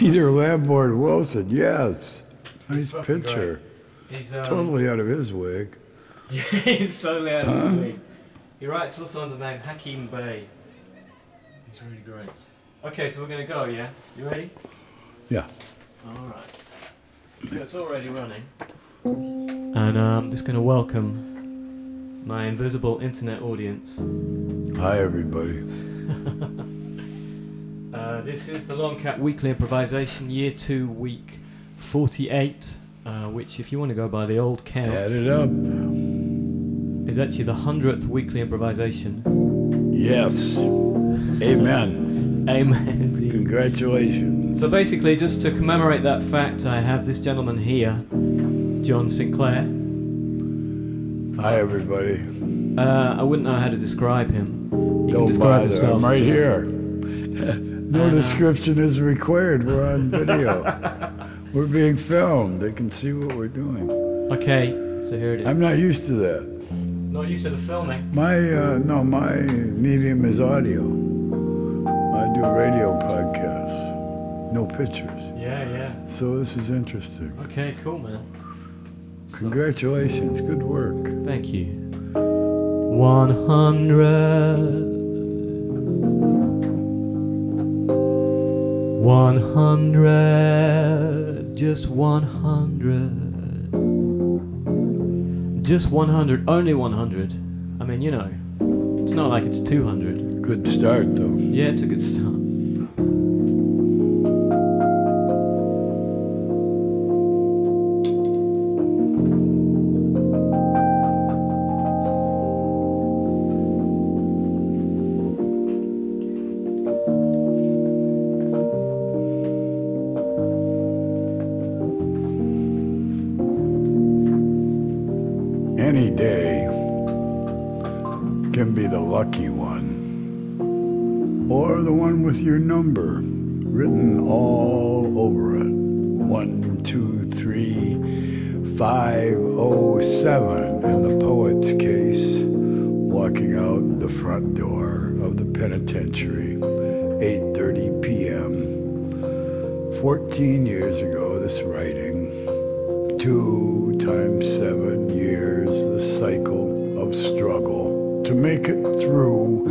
Peter Lamborn Wilson, yes. Nice picture. He's totally out of his wig. Yeah, he's totally out of his wig. He writes also under the name Hakim Bey. He's really great. Okay, so we're going to go, yeah? You ready? Yeah. Alright. So it's already running. And I'm just going to welcome my invisible internet audience. Hi, everybody. This is the Longcat Weekly Improvisation, Year 2, Week 48, which, if you want to go by the old count, add it up, is actually the 100th Weekly Improvisation. Yes. Amen. Amen indeed. Congratulations. So basically, just to commemorate that fact, I have this gentleman here, John Sinclair. Hi, everybody. I wouldn't know how to describe him. He Don't can describe bother. himself. I'm right here. No description is required. We're on video. We're being filmed. They can see what we're doing. Okay, so here it is. I'm not used to that. Not used to the filming. My medium is audio. I do radio podcasts. No pictures. Yeah, yeah. So this is interesting. Okay, cool, man. Congratulations. Good work. Thank you. 100. 100, just 100, just 100, only 100. I mean, you know, it's not like it's 200. Good start, though. Yeah, it's a good start. Any day can be the lucky one, or the one with your number written all over it. 1, 2, 3, 507 in the poet's case, walking out the front door of the penitentiary, 8:30 p.m. 14 years ago, this writing, 2 times 7 years, the cycle of struggle to make it through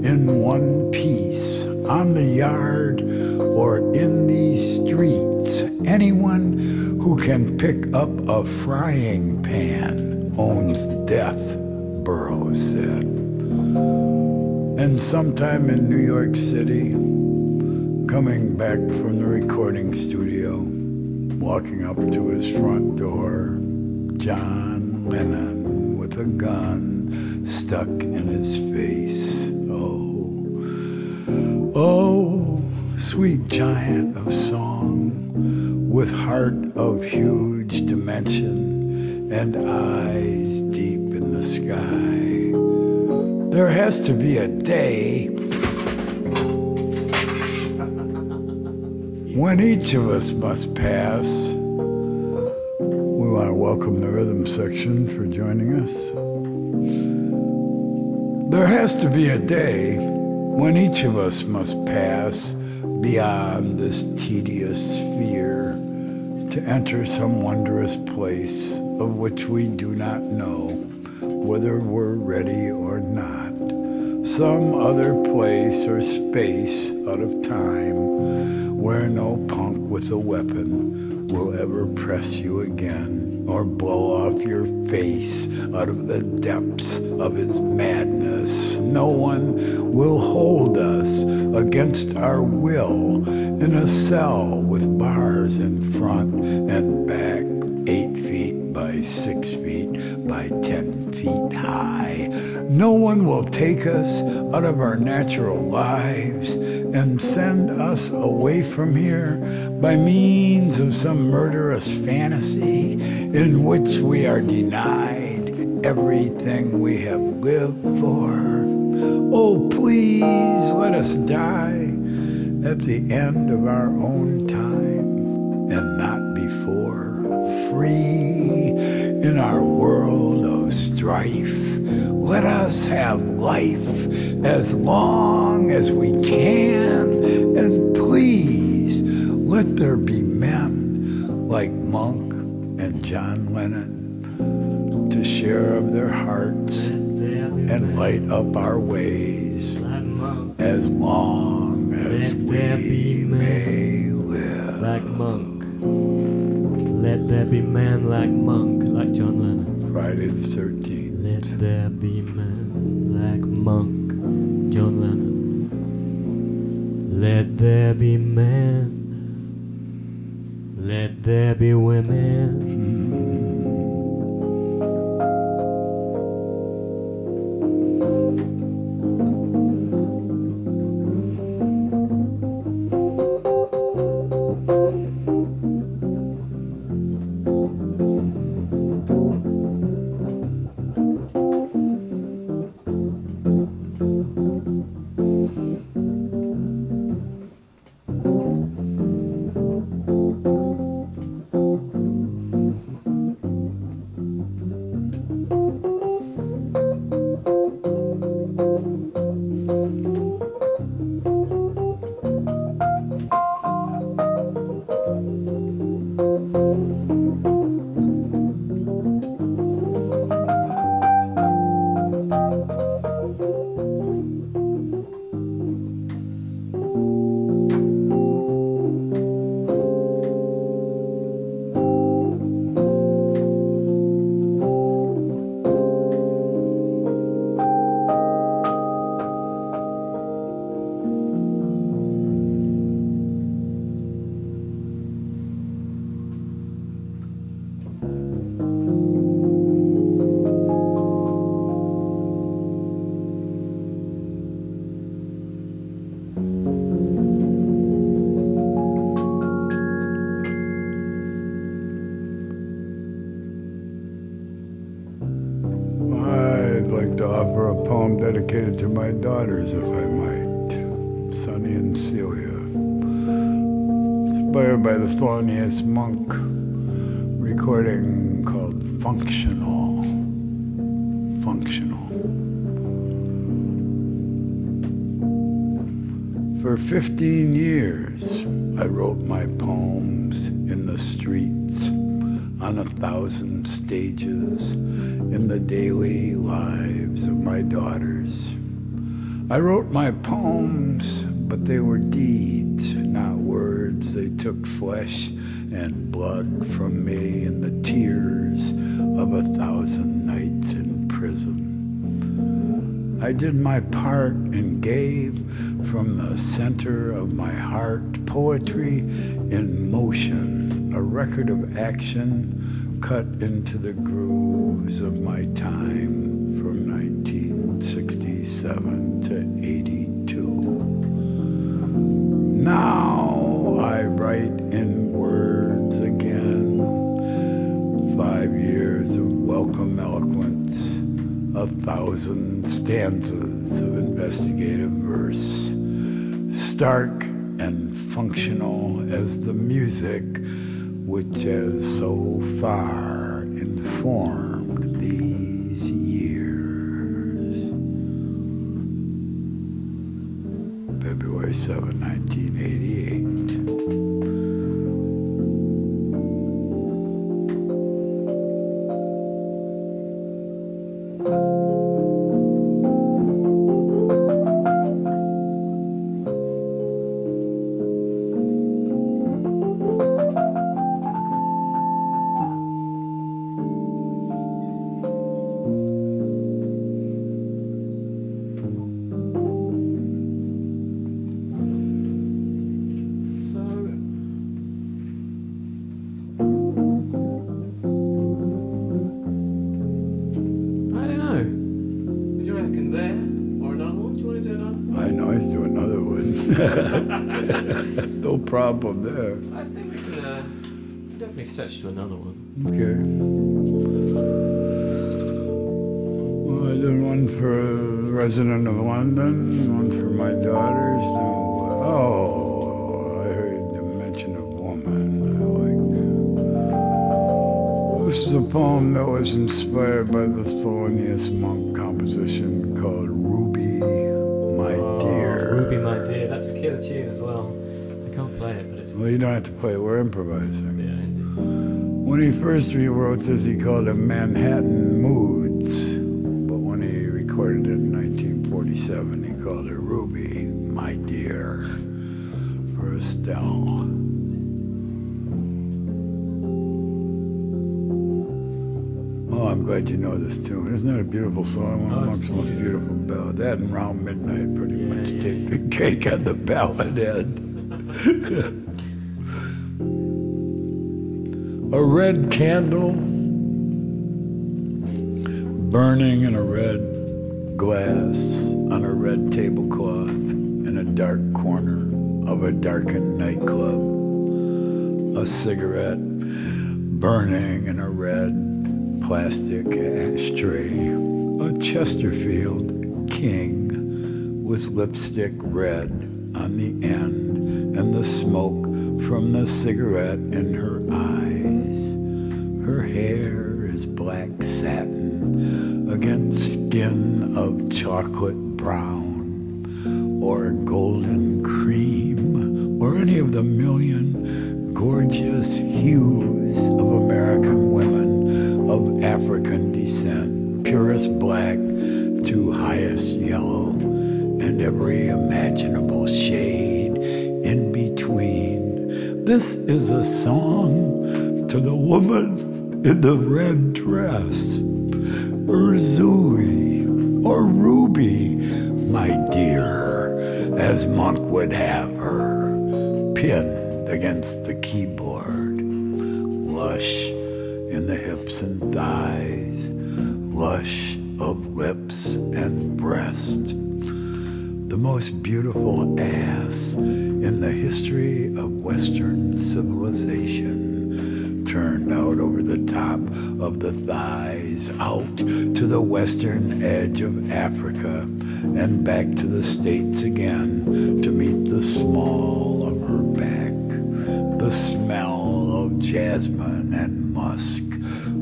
in one piece, on the yard or in these streets. Anyone who can pick up a frying pan owns death, Burroughs said. And sometime in New York City, coming back from the recording studio, walking up to his front door, John Lennon with a gun stuck in his face. Oh, sweet giant of song, with heart of huge dimension and eyes deep in the sky. There has to be a day when each of us must pass. We want to welcome the rhythm section for joining us. There has to be a day when each of us must pass beyond this tedious sphere to enter some wondrous place of which we do not know whether we're ready or not. Some other place or space out of time where no punk with a weapon will ever press you again or blow off your face out of the depths of his madness. No one will hold us against our will in a cell with bars in front and back, 8 feet by 6 feet by 10 feet high. No one will take us out of our natural lives and send us away from here by means of some murderous fantasy in which we are denied everything we have lived for. Oh, please let us die at the end of our own time and not before. Free in our world of strife. Let us have life as long as we can, and please Let there be men like Monk and John Lennon to share of their hearts and light up our ways as long as we may live. Like Monk. Let there be man like Monk, like John Lennon. Friday the 13th. Let there be man like Monk, John Lennon. Let there be men. Let there be women. Dedicated to my daughters, if I might, Sonny and Celia. Inspired by the Thelonious Monk recording called Functional. Functional. For 15 years, I wrote my poems in the streets, on 1,000 stages, in the daily lives of my daughters. I wrote my poems, but they were deeds, not words. They took flesh and blood from me in the tears of 1,000 nights in prison. I did my part and gave from the center of my heart poetry in motion, a record of action cut into the grooves of my time from 1967 to 82. Now I write in words again, 5 years of welcome eloquence, 1,000 stanzas of investigative verse, stark and functional as the music which has so far informed these years. February 7, 1988. No problem there. I think we can definitely stretch to another one. Okay. Well, I did one for a resident of London, one for my daughters. Oh, I heard the mention of woman. I like. This is a poem that was inspired by the Thelonious Monk composition called Ruby, My Dear. Ruby, My Dear. That's a killer tune as well. I can't play it, but it's... Well, you don't have to play it. We're improvising. Yeah, indeed. When he first rewrote this, he called it Manhattan Moods. But when he recorded it in 1947, he called it Ruby, My Dear, for Estelle. Oh, I'm glad you know this tune. Isn't that a beautiful song? One amongst the most beautiful ballads. That and Round Midnight pretty much take the cake on the ballad end. A red candle burning in a red glass on a red tablecloth in a dark corner of a darkened nightclub. A cigarette burning in a red plastic ashtray. A Chesterfield king with lipstick red on the end and the smoke from the cigarette in her eyes. Her hair is black satin against skin of chocolate brown or golden cream or any of the million gorgeous hues of American women of African descent, purest black to highest yellow and every imaginable shade in between. This is a song to the woman in the red dress, Urzuli or Ruby, my dear, as Monk would have her, pinned against the keyboard, lush in the hips and thighs, lush of lips and breast. The most beautiful ass in the history of Western civilization, turned out over the top of the thighs, out to the western edge of Africa, and back to the States again to meet the small of her back, the smell of jasmine and musk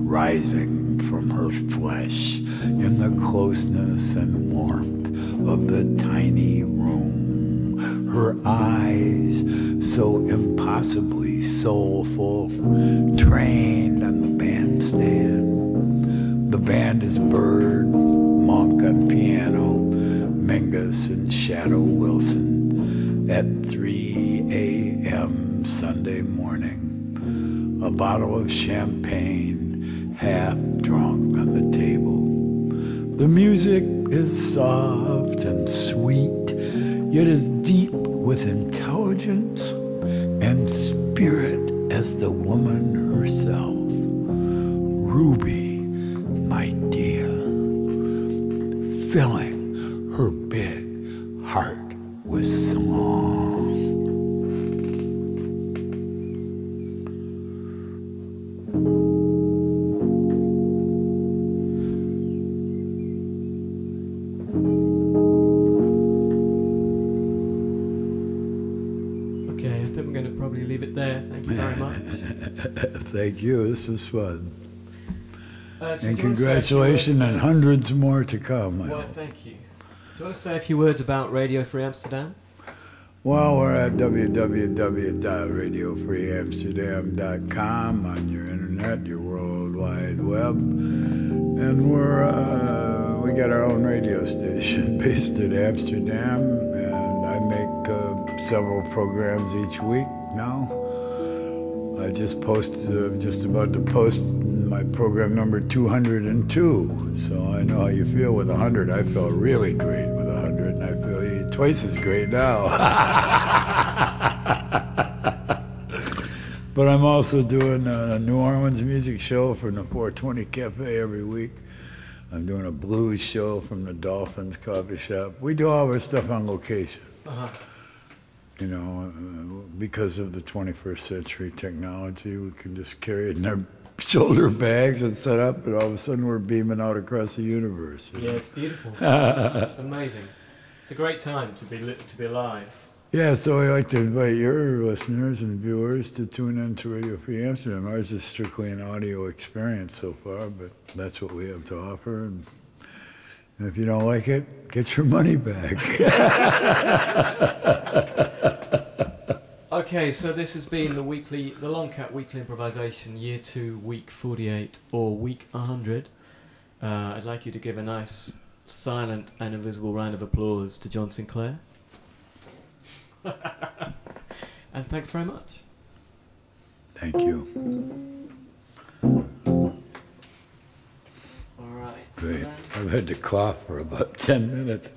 rising from her flesh in the closeness and warmth of the tiny room, her eyes so impossibly soulful, trained on the bandstand. The band is Bird, Monk on piano, Mingus and Shadow Wilson at 3 a.m. Sunday morning. A bottle of champagne, half drunk on the table. The music is soft and sweet, yet as deep with intelligence and spirit as the woman herself. Ruby, my dear, filling her big heart with song. Thank you. This was fun. So and congratulations and hundreds more to come. Well, thank you. Do you want to say a few words about Radio Free Amsterdam? Well, we're at www.radiofreeamsterdam.com on your internet, your World Wide Web. And we got our own radio station based in Amsterdam. And I make several programs each week now. I just about to post my program number 202. So I know how you feel with 100. I felt really great with 100, and I feel twice as great now. But I'm also doing a New Orleans music show from the 420 Cafe every week. I'm doing a blues show from the Dolphins Coffee Shop. We do all our stuff on location. You know, because of the 21st century technology, we can just carry it in our shoulder bags and set up, and all of a sudden we're beaming out across the universe. Yeah, it's beautiful. It's amazing. It's a great time to be alive. Yeah, so I'd like to invite your listeners and viewers to tune in to Radio Free Amsterdam. Ours is strictly an audio experience so far, but that's what we have to offer. And if you don't like it, get your money back. Okay, so this has been the Longcat Weekly Improvisation, Year 2, Week 48, or Week 100. I'd like you to give a nice, silent and invisible round of applause to John Sinclair. And thanks very much. Thank you. All right. Great. I've had to cough for about 10 minutes.